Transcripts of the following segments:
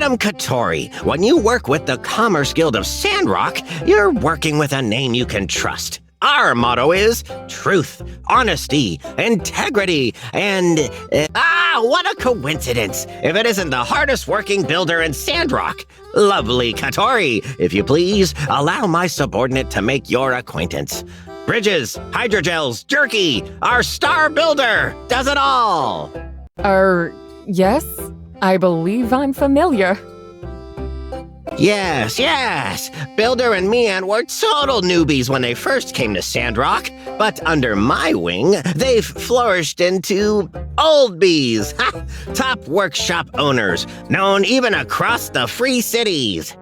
Madam Katori, when you work with the Commerce Guild of Sandrock, you're working with a name you can trust. Our motto is truth, honesty, integrity, and... what a coincidence! If it isn't the hardest working builder in Sandrock. Lovely Katori, if you please, allow my subordinate to make your acquaintance. Bridges, hydrogels, jerky, our star builder does it all! Yes? I believe I'm familiar. Yes. Builder and Mian were total newbies when they first came to Sandrock, but under my wing, they've flourished into old bees, top workshop owners, known even across the free cities.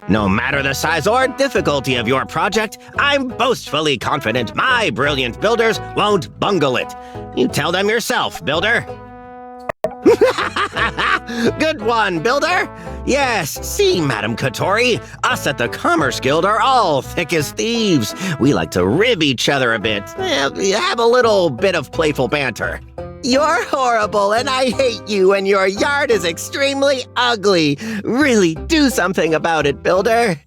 No matter the size or difficulty of your project, I'm boastfully confident my brilliant builders won't bungle it. You tell them yourself, Builder. Good one, Builder! Yes, see, Madam Katori, us at the Commerce Guild are all thick as thieves. We like to rib each other a bit, have a little bit of playful banter. You're horrible and I hate you and your yard is extremely ugly. Really do something about it, Builder.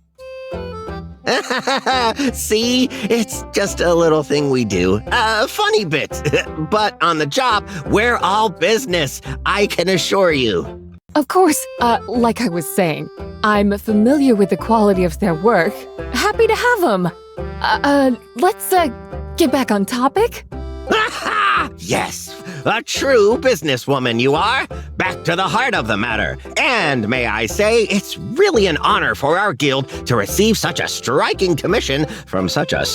See, it's just a little thing we do. Funny bit. But on the job, we're all business, I can assure you. Of course, like I was saying, I'm familiar with the quality of their work. Happy to have them. Let's get back on topic. Yes, a true businesswoman you are. Back to the heart of the matter. And may I say, it's really an honor for our guild to receive such a striking commission from such a...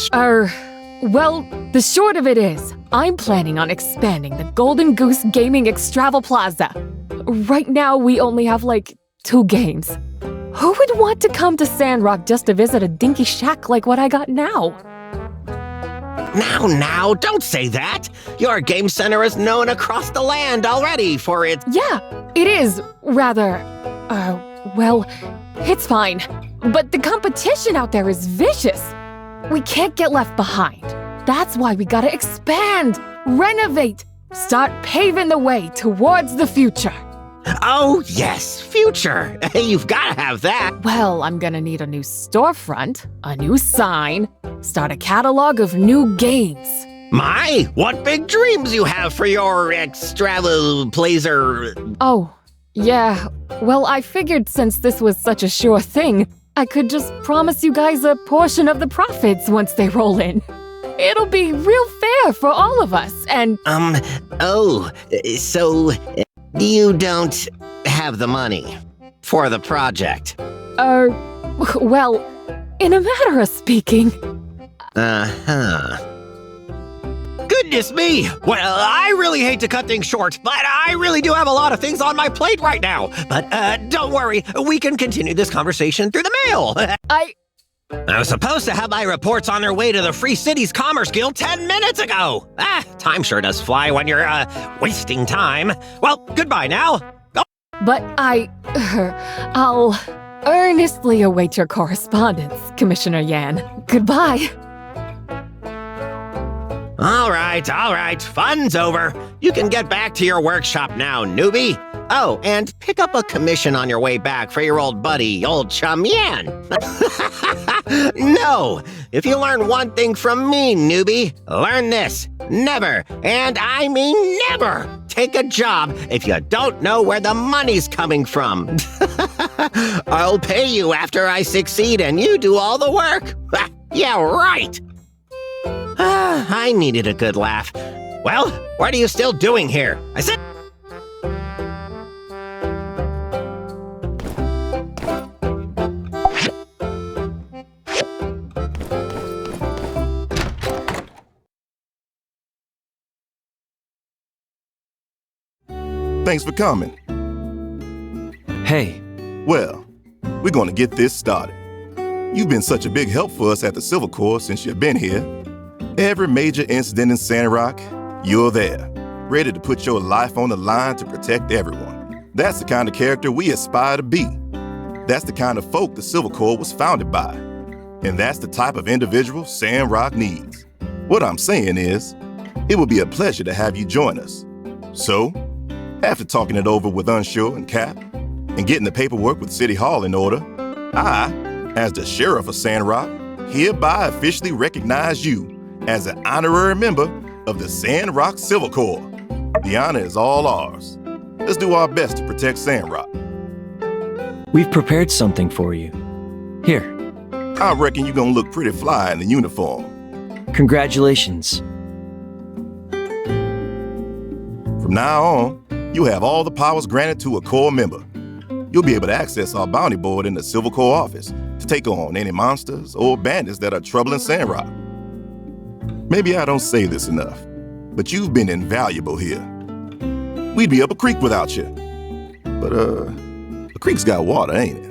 Well, the short of it is, I'm planning on expanding the Golden Goose Gaming Extravel Plaza. Right now, we only have, 2 games. Who would want to come to Sandrock just to visit a dinky shack like what I got now? Now, don't say that! Your game center is known across the land already for its... Yeah, it is, rather... well, it's fine. But the competition out there is vicious. We can't get left behind. That's why we gotta expand, renovate, start paving the way towards the future. Oh, yes, future. You've gotta have that. Well, I'm gonna need a new storefront, a new sign, start a catalog of new games. My, what big dreams you have for your extravaplazer. Oh, yeah. Well, I figured since this was such a sure thing, I could just promise you guys a portion of the profits once they roll in. It'll be real fair for all of us, and... So you don't have the money for the project? Well, in a matter of speaking... Goodness me! Well, I really hate to cut things short, but I really do have a lot of things on my plate right now. But don't worry, we can continue this conversation through the mail. I was supposed to have my reports on their way to the Free Cities Commerce Guild 10 minutes ago. Time sure does fly when you're, wasting time. Well, goodbye now. Go. But I'll earnestly await your correspondence, Commissioner Yan. Goodbye. All right, fun's over. You can get back to your workshop now, newbie. Oh, and pick up a commission on your way back for your old buddy, old chum Yan. No, if you learn one thing from me, newbie, learn this. Never, and I mean never, take a job if you don't know where the money's coming from. I'll pay you after I succeed and you do all the work. Yeah, right. I needed a good laugh. Well, what are you still doing here? I said... Thanks for coming. Hey. Well, we're going to get this started. You've been such a big help for us at the Civil Corps since you've been here. Every major incident in Sandrock, you're there, ready to put your life on the line to protect everyone. That's the kind of character we aspire to be. That's the kind of folk the Civil Corps was founded by. And that's the type of individual Sandrock needs. What I'm saying is, it would be a pleasure to have you join us. So, after talking it over with Unsure and Cap, and getting the paperwork with City Hall in order, I, as the Sheriff of Sandrock, hereby officially recognize you as an honorary member of the Sandrock Civil Corps. The honor is all ours. Let's do our best to protect Sandrock. We've prepared something for you. Here. I reckon you're gonna look pretty fly in the uniform. Congratulations. From now on, you'll have all the powers granted to a Corps member. You'll be able to access our bounty board in the Civil Corps office to take on any monsters or bandits that are troubling Sandrock. Maybe I don't say this enough, but you've been invaluable here. We'd be up a creek without you. But, a creek's got water, ain't it?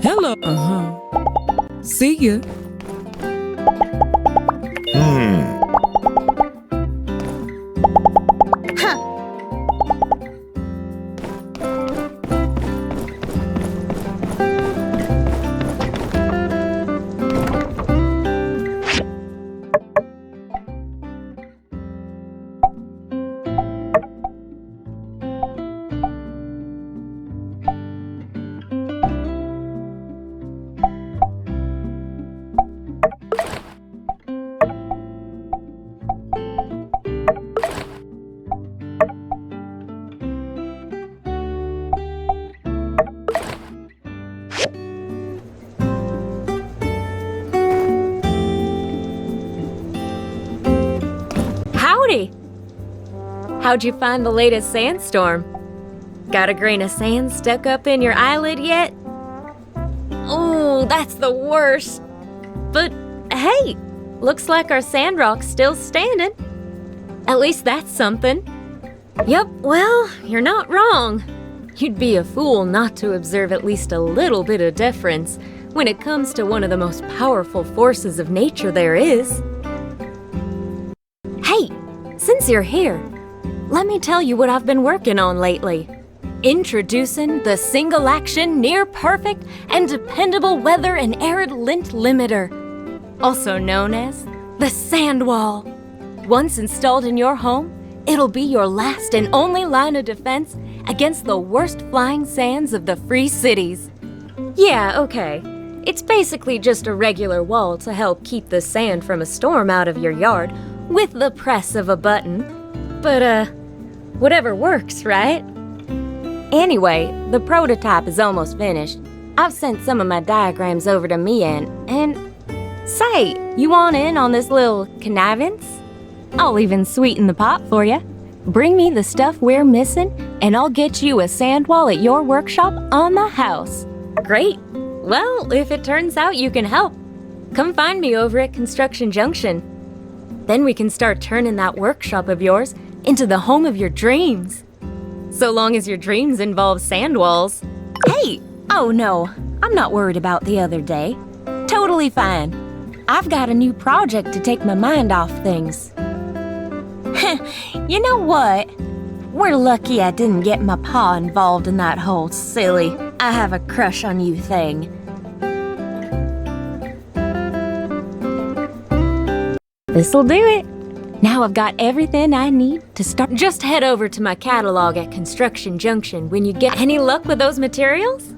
Hello. See you. Howdy! How'd you find the latest sandstorm? Got a grain of sand stuck up in your eyelid yet? Oh, that's the worst. But hey, looks like our Sandrock's still standing. At least that's something. Yup, well, you're not wrong. You'd be a fool not to observe at least a little bit of deference when it comes to one of the most powerful forces of nature there is. Hey, since you're here, let me tell you what I've been working on lately. Introducing the single-action, near-perfect, and dependable weather and arid lint limiter, also known as the sand wall. Once installed in your home, it'll be your last and only line of defense against the worst flying sands of the free cities. Yeah, okay. It's basically just a regular wall to help keep the sand from a storm out of your yard with the press of a button. But, whatever works, right? Anyway, the prototype is almost finished. I've sent some of my diagrams over to Mian, and say, you want in on this little connivance? I'll even sweeten the pot for you. Bring me the stuff we're missing, and I'll get you a sand wall at your workshop on the house. Great. Well, if it turns out you can help, come find me over at Construction Junction. Then we can start turning that workshop of yours into the home of your dreams. So long as your dreams involve sand walls. Hey! Oh no, I'm not worried about the other day. Totally fine. I've got a new project to take my mind off things. You know what? We're lucky I didn't get my pa involved in that whole silly I have a crush on you thing. This'll do it. Now I've got everything I need to start. Just head over to my catalog at Construction Junction when you get any luck with those materials.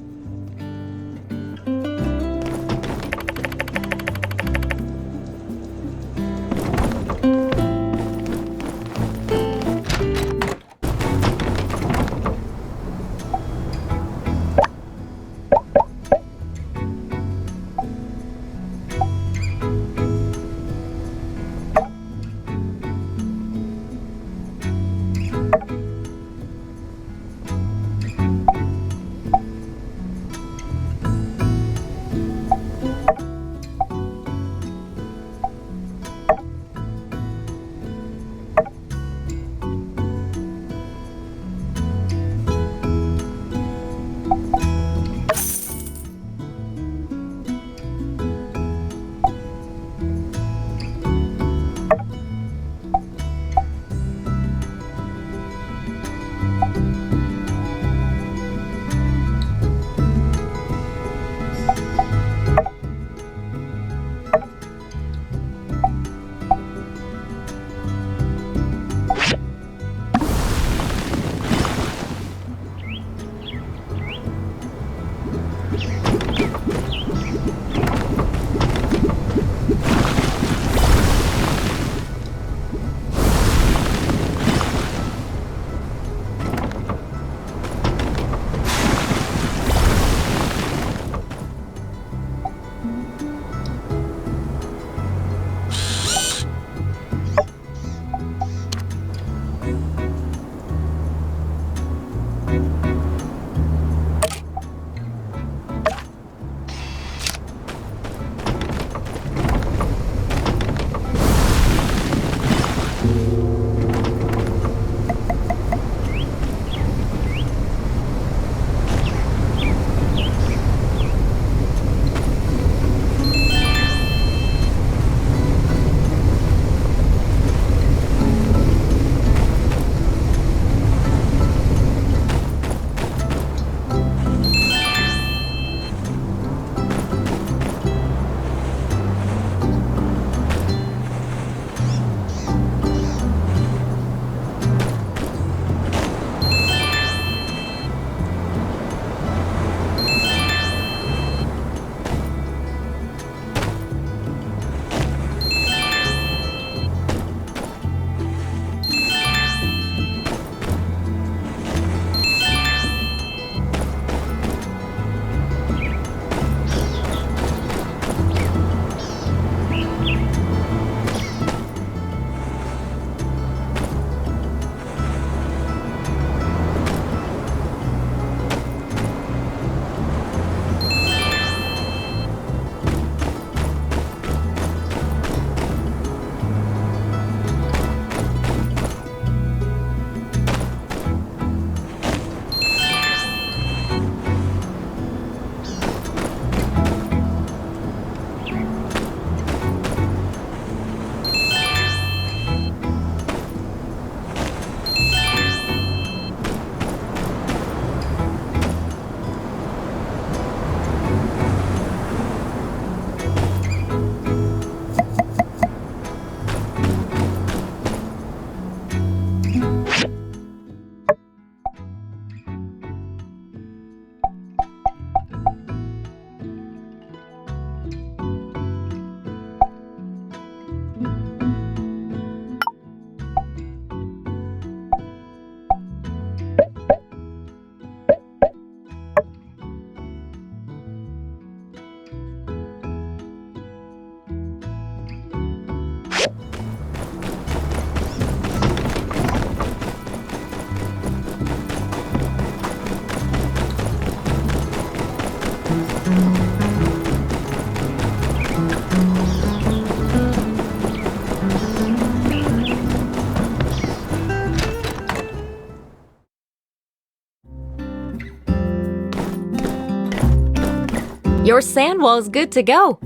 Your sand wall's good to go.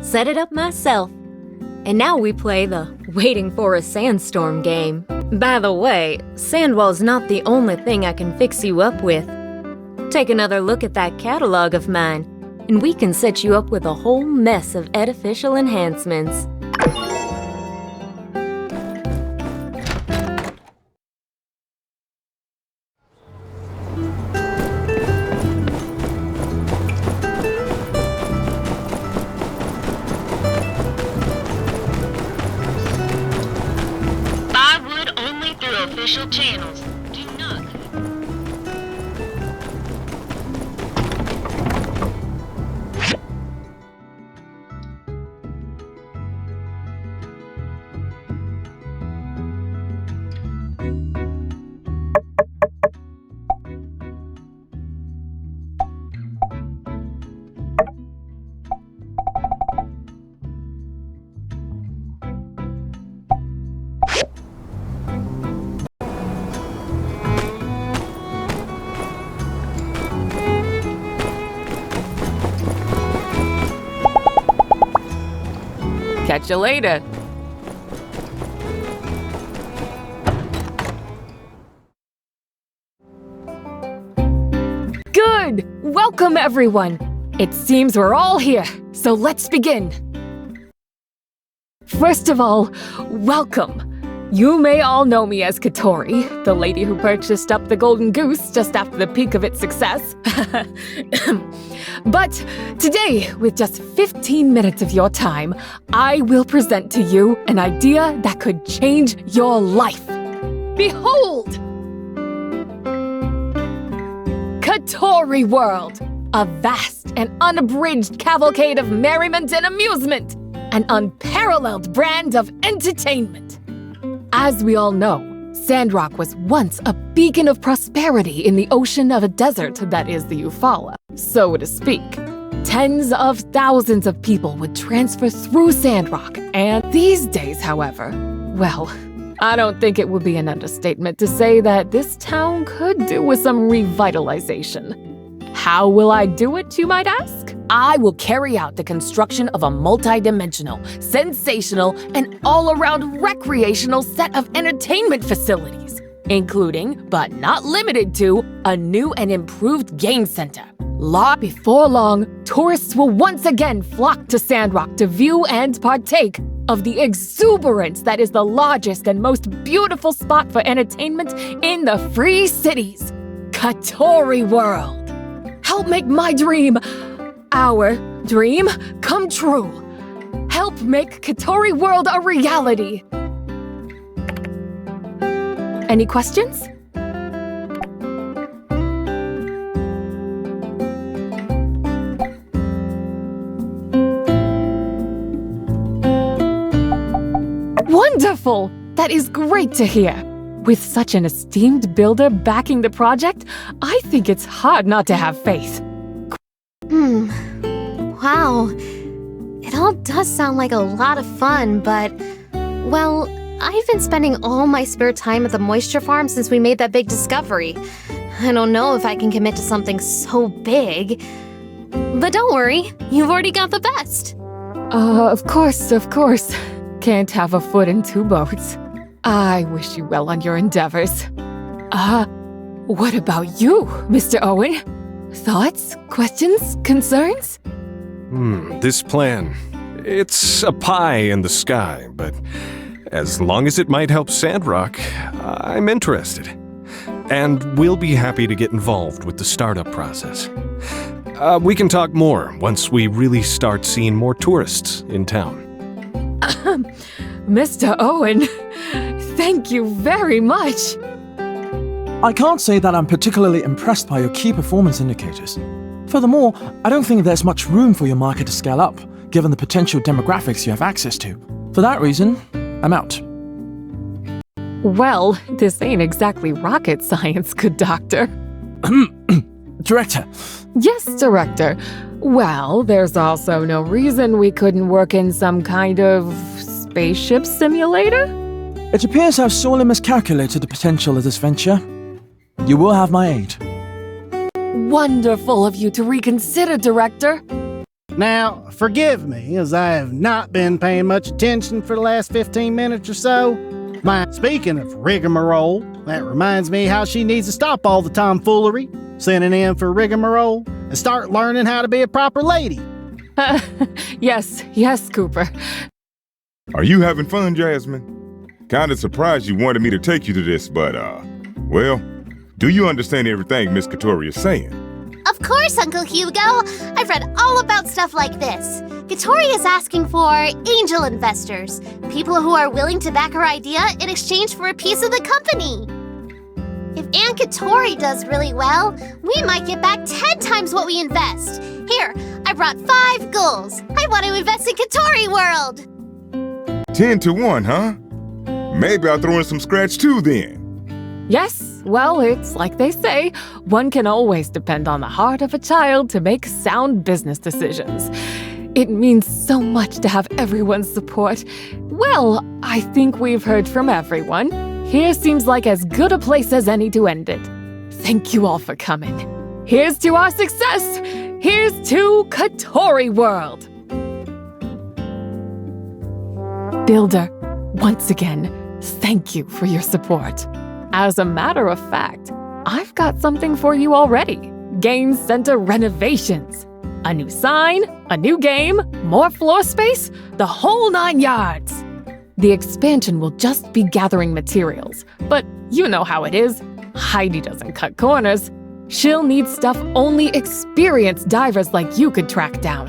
Set it up myself. And now we play the waiting for a sandstorm game. By the way, sand wall's not the only thing I can fix you up with. Take another look at that catalog of mine, and we can set you up with a whole mess of artificial enhancements. Buy wood only through official channels. Do not. Catch you later. Good! Welcome, everyone! It seems we're all here, so let's begin. First of all, welcome. You may all know me as Katori, the lady who purchased up the golden goose just after the peak of its success. But today, with just 15 minutes of your time, I will present to you an idea that could change your life. Behold! Katori World, a vast and unabridged cavalcade of merriment and amusement, an unparalleled brand of entertainment. As we all know, Sandrock was once a beacon of prosperity in the ocean of a desert that is the Eufaula, so to speak. Tens of thousands of people would transfer through Sandrock, and these days, however, well, I don't think it would be an understatement to say that this town could do with some revitalization. How will I do it, you might ask? I will carry out the construction of a multi-dimensional, sensational, and all-around recreational set of entertainment facilities, including, but not limited to, a new and improved game center. Before long, tourists will once again flock to Sandrock to view and partake of the exuberance that is the largest and most beautiful spot for entertainment in the Free Cities, Katori World. Help make my dream, our dream, come true. Help make Katori World a reality. Any questions? Wonderful! That is great to hear. With such an esteemed builder backing the project, I think it's hard not to have faith. Wow. It all does sound like a lot of fun, but, well, I've been spending all my spare time at the moisture farm since we made that big discovery. I don't know if I can commit to something so big. But don't worry, you've already got the best. Of course. Can't have a foot in two boats. I wish you well on your endeavors. What about you, Mr. Owen? Thoughts, questions, concerns? This plan. It's a pie in the sky, but as long as it might help Sandrock, I'm interested. And we'll be happy to get involved with the startup process. We can talk more once we really start seeing more tourists in town. Mr. Owen, thank you very much. I can't say that I'm particularly impressed by your key performance indicators. Furthermore, I don't think there's much room for your market to scale up, given the potential demographics you have access to. For that reason, I'm out. Well, this ain't exactly rocket science, good doctor. Director. Yes, Director. Well, there's also no reason we couldn't work in some kind of spaceship simulator? It appears I've sorely miscalculated the potential of this venture. You will have my aid. Wonderful of you to reconsider, Director. Now, forgive me, as I have not been paying much attention for the last 15 minutes or so. Speaking of rigmarole, that reminds me how she needs to stop all the tomfoolery, sending in for rigmarole, and start learning how to be a proper lady. Yes, Cooper. Are you having fun, Jasmine? Kinda surprised you wanted me to take you to this, but, well, do you understand everything Miss Katori is saying? Of course, Uncle Hugo. I've read all about stuff like this. Katori is asking for angel investors, people who are willing to back her idea in exchange for a piece of the company. If Aunt Katori does really well, we might get back 10 times what we invest. Here, I brought 5 goals. I want to invest in Katori World. 10 to 1, huh? Maybe I'll throw in some scratch too then. Yes, well, it's like they say, one can always depend on the heart of a child to make sound business decisions. It means so much to have everyone's support. Well, I think we've heard from everyone. Here seems like as good a place as any to end it. Thank you all for coming. Here's to our success! Here's to Katori World! Builder, once again, thank you for your support. As a matter of fact, I've got something for you already. Game Center renovations. A new sign, a new game, more floor space, the whole 9 yards. The expansion will just be gathering materials, but you know how it is. Heidi doesn't cut corners. She'll need stuff only experienced divers like you could track down.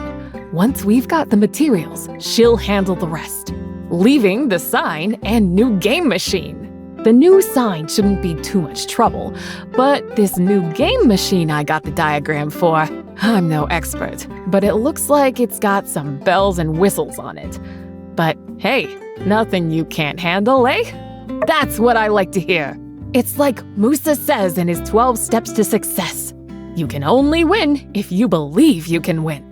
Once we've got the materials, she'll handle the rest, leaving the sign and new game machine. The new sign shouldn't be too much trouble, but this new game machine I got the diagram for, I'm no expert, but it looks like it's got some bells and whistles on it. But hey, nothing you can't handle, eh? That's what I like to hear. It's like Musa says in his 12 steps to success. You can only win if you believe you can win.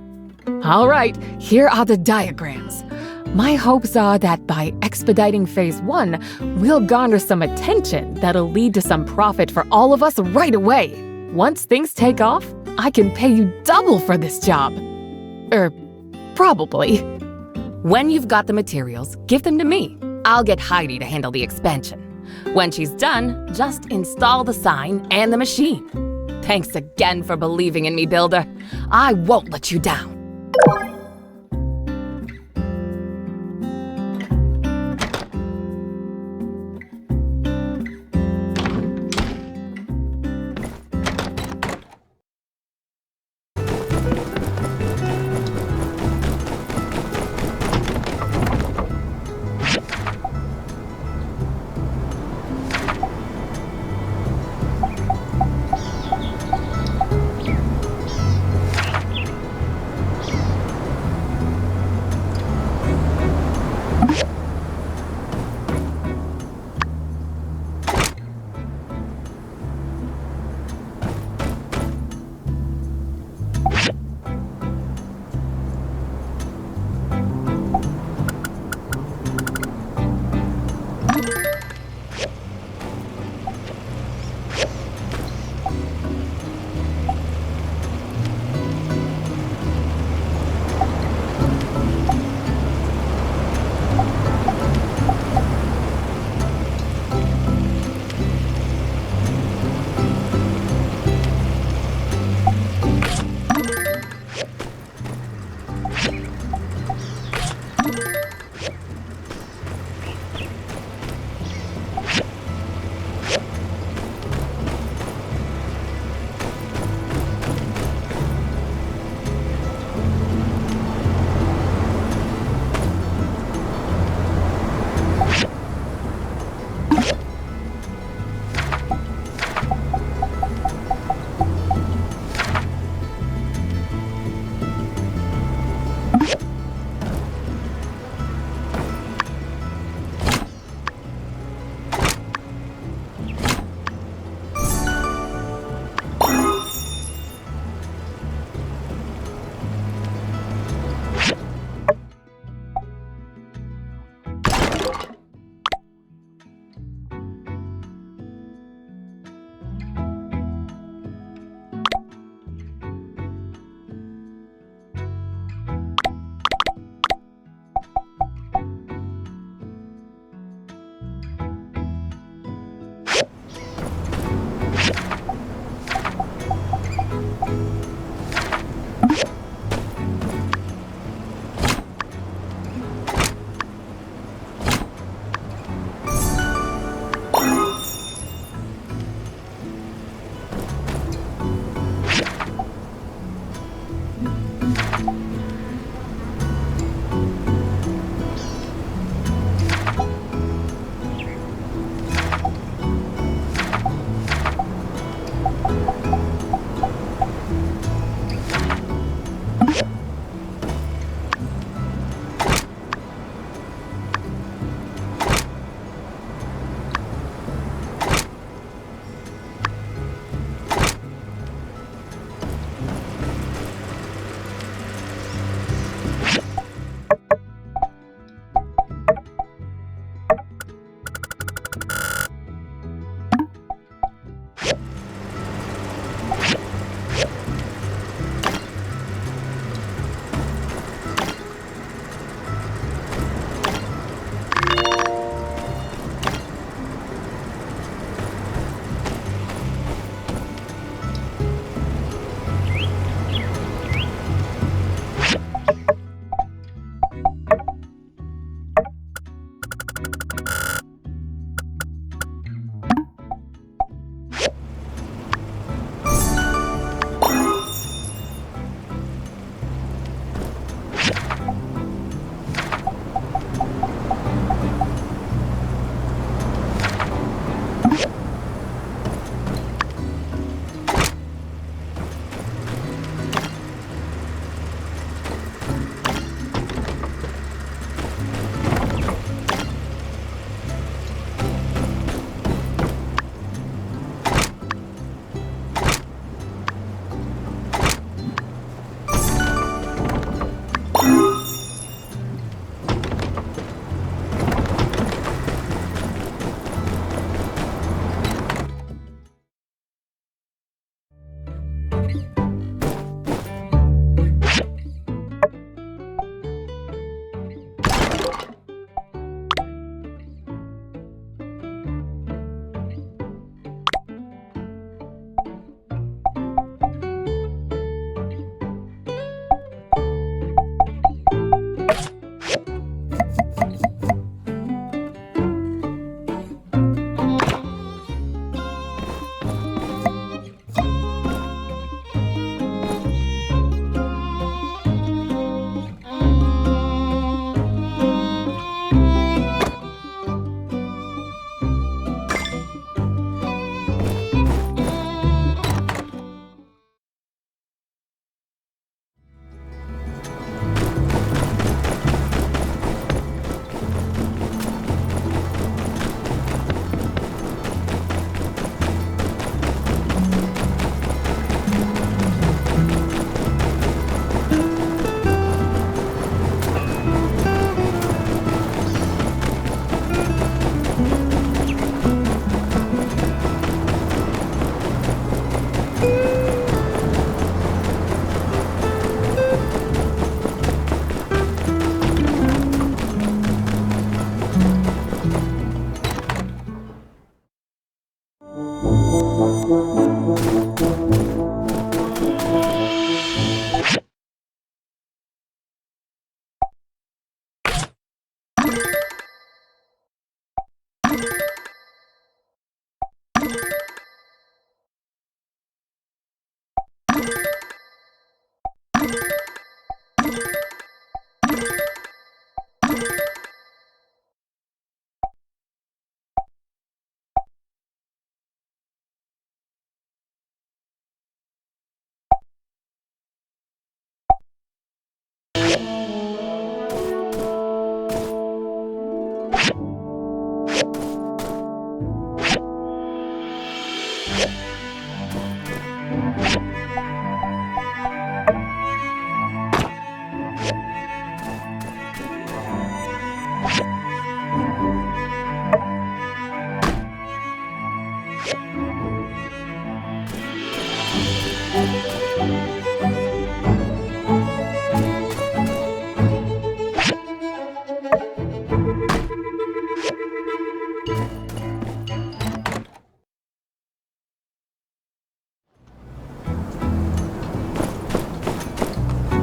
All right, here are the diagrams. My hopes are that by expediting Phase 1, we'll garner some attention that'll lead to some profit for all of us right away. Once things take off, I can pay you double for this job. Probably. When you've got the materials, give them to me. I'll get Heidi to handle the expansion. When she's done, just install the sign and the machine. Thanks again for believing in me, Builder. I won't let you down.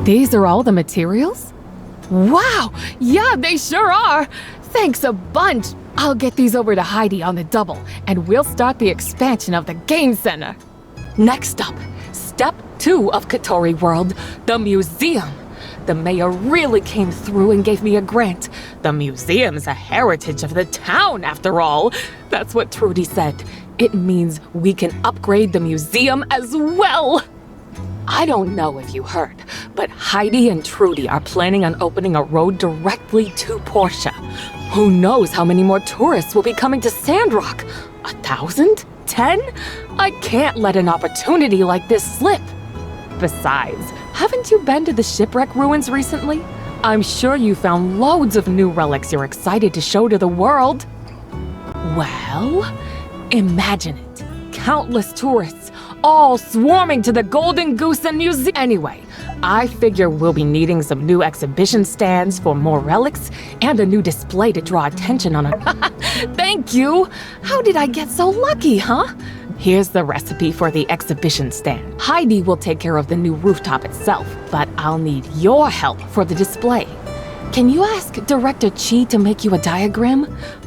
These are all the materials? Wow! Yeah, they sure are! Thanks a bunch! I'll get these over to Heidi on the double, and we'll start the expansion of the game center. Next up, step 2 of Katori World, the museum. The mayor really came through and gave me a grant. The museum's a heritage of the town, after all. That's what Trudy said. It means we can upgrade the museum as well. I don't know if you heard, but Heidi and Trudy are planning on opening a road directly to Portia. Who knows how many more tourists will be coming to Sandrock? 1,000? 10? I can't let an opportunity like this slip. Besides, haven't you been to the shipwreck ruins recently? I'm sure you found loads of new relics you're excited to show to the world. Well, imagine it. Countless tourists, all swarming to the Golden Goose and Museum. Anyway, I figure we'll be needing some new exhibition stands for more relics and a new display to draw attention on it. Thank you! How did I get so lucky, huh? Here's the recipe for the exhibition stand. Heidi will take care of the new rooftop itself, but I'll need your help for the display. Can you ask Director Chi to make you a diagram?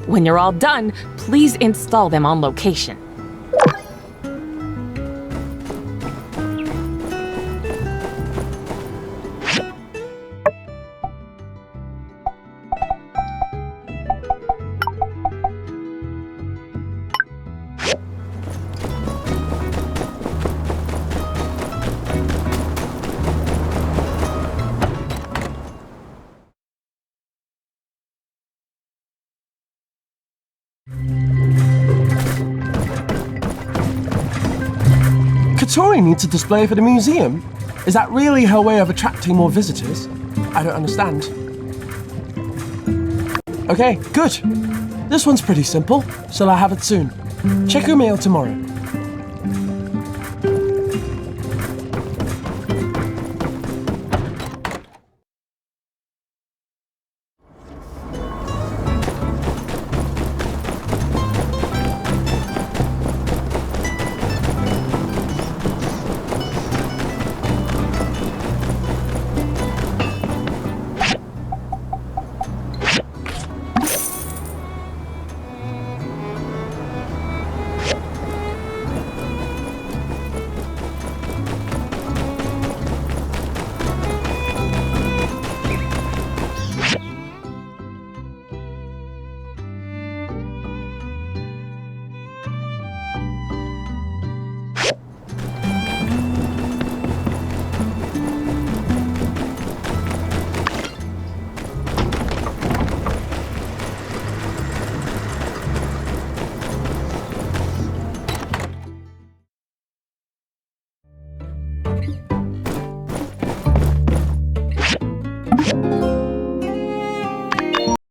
When you're all done, please install them on location. Katori needs a display for the museum? Is that really her way of attracting more visitors? I don't understand. Okay, good. This one's pretty simple, so I'll have it soon. Check your mail tomorrow.